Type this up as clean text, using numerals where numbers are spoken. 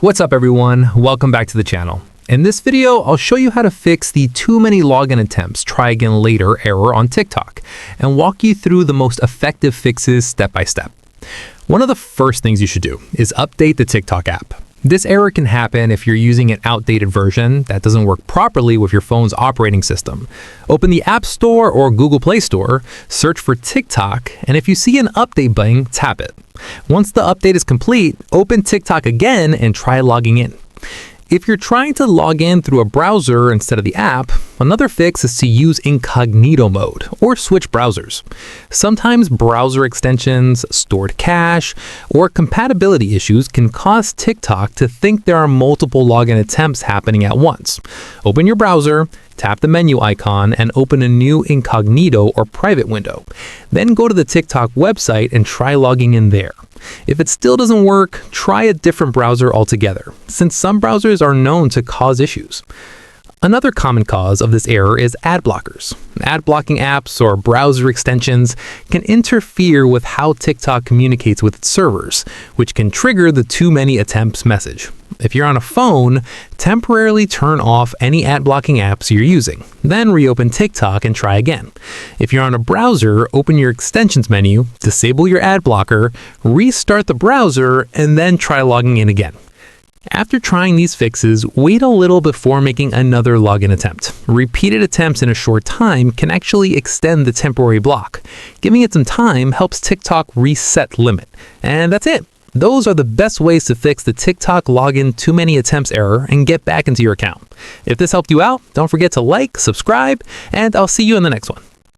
What's up everyone? Welcome back to the channel. In this video, I'll show you how to fix the too many login attempts, try again later error on TikTok, and walk you through the most effective fixes step by step. One of the first things you should do is update the TikTok app. This error can happen if you're using an outdated version that doesn't work properly with your phone's operating system. Open the App Store or Google Play Store, search for TikTok, and if you see an update button, tap it. Once the update is complete, open TikTok again and try logging in. If you're trying to log in through a browser instead of the app, another fix is to use incognito mode or switch browsers. Sometimes browser extensions, stored cache, or compatibility issues can cause TikTok to think there are multiple login attempts happening at once. Open your browser, tap the menu icon, and open a new incognito or private window. Then go to the TikTok website and try logging in there. If it still doesn't work, try a different browser altogether, since some browsers are known to cause issues. Another common cause of this error is ad blockers. Ad blocking apps or browser extensions can interfere with how TikTok communicates with its servers, which can trigger the too many attempts message. If you're on a phone, temporarily turn off any ad blocking apps you're using, then reopen TikTok and try again. If you're on a browser, open your extensions menu, disable your ad blocker, restart the browser, and then try logging in again. After trying these fixes, wait a little before making another login attempt. Repeated attempts in a short time can actually extend the temporary block. Giving it some time helps TikTok reset limit. And that's it. Those are the best ways to fix the TikTok login too many attempts error and get back into your account. If this helped you out, don't forget to like, subscribe, and I'll see you in the next one.